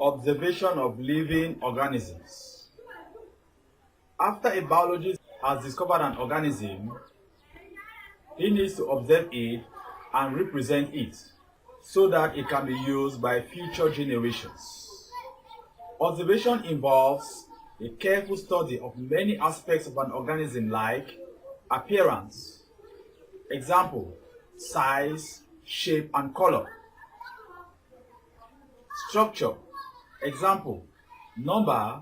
Observation of living organisms. After a biologist has discovered an organism, he needs to observe it and represent it so that it can be used by future generations. Observation involves a careful study of many aspects of an organism like appearance, example, size, shape and color, structure, example, number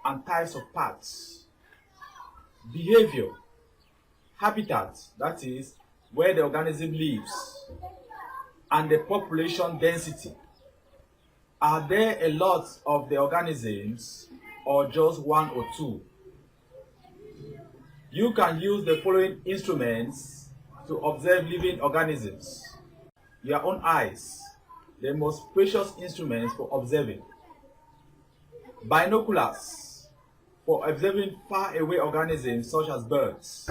and types of parts, behavior, habitat, that is, where the organism lives, and the population density. Are there a lot of the organisms or just one or two? You can use the following instruments to observe living organisms. Your own eyes, the most precious instruments for observing. Binoculars, for observing far away organisms such as birds.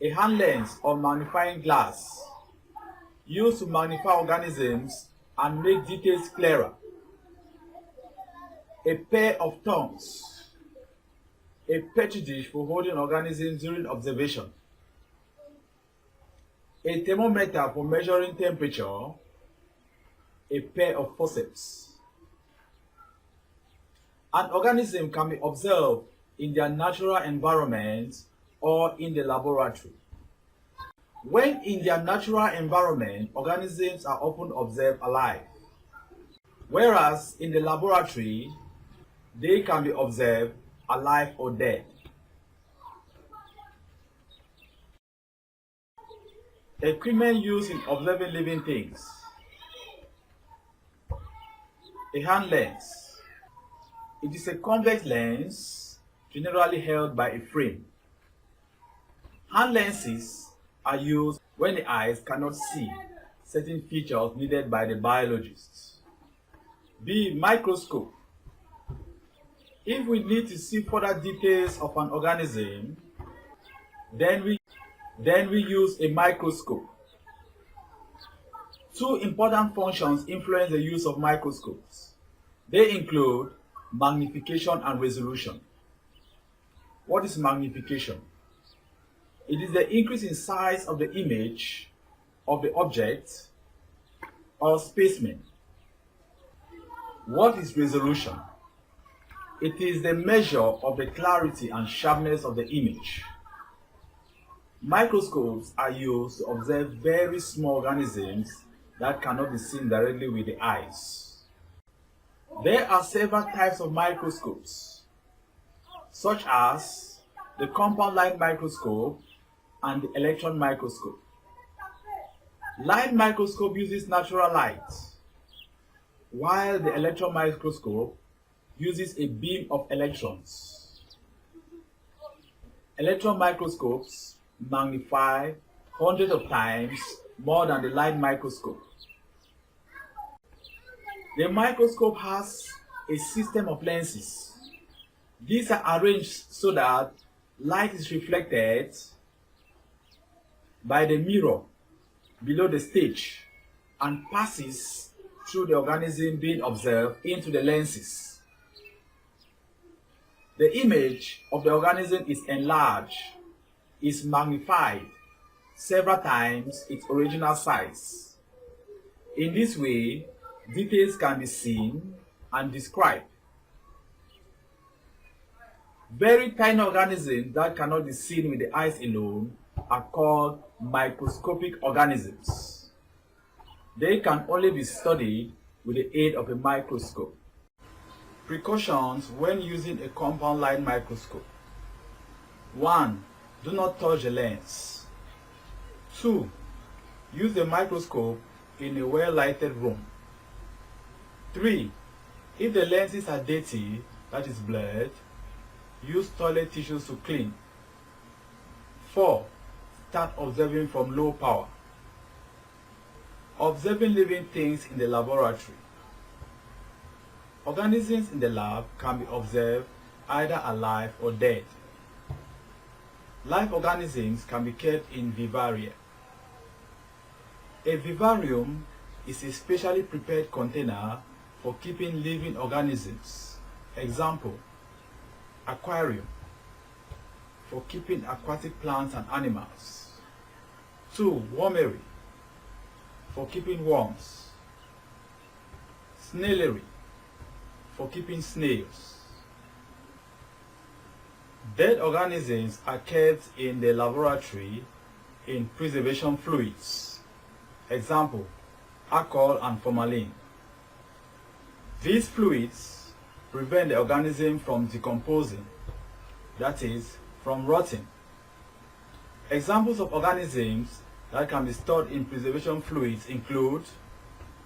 A hand lens or magnifying glass, used to magnify organisms and make details clearer. A pair of tongs, a petri dish for holding organisms during observation. A thermometer for measuring temperature. A pair of forceps. An organism can be observed in their natural environment or in the laboratory. When in their natural environment, organisms are often observed alive, whereas in the laboratory, they can be observed alive or dead. Equipment used in observing living things. A hand lens. It is a convex lens generally held by a frame. Hand lenses are used when the eyes cannot see certain features needed by the biologists. B. Microscope. If we need to see further details of an organism, then we use a microscope. Two important functions influence the use of microscopes. They include magnification and resolution. What is magnification? It is the increase in size of the image of the object or specimen. What is resolution? It is the measure of the clarity and sharpness of the image. Microscopes are used to observe very small organisms that cannot be seen directly with the eyes. There are several types of microscopes, such as the compound light microscope and the electron microscope. Light microscope uses natural light, while the electron microscope uses a beam of electrons. Electron microscopes magnify hundreds of times more than the light microscope. The microscope has a system of lenses. These are arranged so that light is reflected by the mirror below the stage and passes through the organism being observed into the lenses. The image of the organism is enlarged, is magnified several times its original size. In this way, details can be seen and described. Very tiny organisms that cannot be seen with the eyes alone are called microscopic organisms. They can only be studied with the aid of a microscope. Precautions when using a compound light microscope. 1. Do not touch the lens. 2. Use the microscope in a well-lighted room. 3. If the lenses are dirty, that is blurred, use toilet tissues to clean. 4. Start observing from low power. Observing living things in the laboratory. Organisms in the lab can be observed either alive or dead. Live organisms can be kept in vivaria. A vivarium is a specially prepared container for keeping living organisms. Example, aquarium, for keeping aquatic plants and animals. 2. Wormery, for keeping worms. Snailery, for keeping snails. Dead organisms are kept in the laboratory in preservation fluids. Example, alcohol and formalin. These fluids prevent the organism from decomposing, that is, from rotting. Examples of organisms that can be stored in preservation fluids include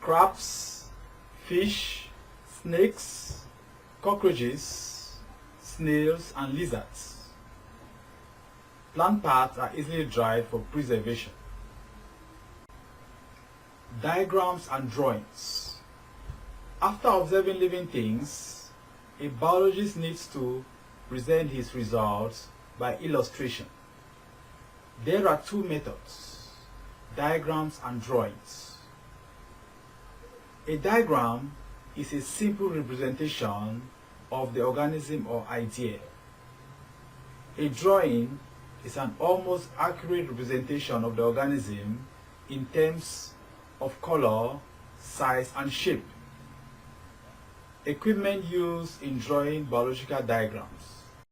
crabs, fish, snakes, cockroaches, snails, and lizards. Plant parts are easily dried for preservation. Diagrams and drawings. After observing living things, a biologist needs to present his results by illustration. There are two methods, diagrams and drawings. A diagram is a simple representation of the organism or idea. A drawing is an almost accurate representation of the organism in terms of color, size, and shape. Equipment used in drawing biological diagrams.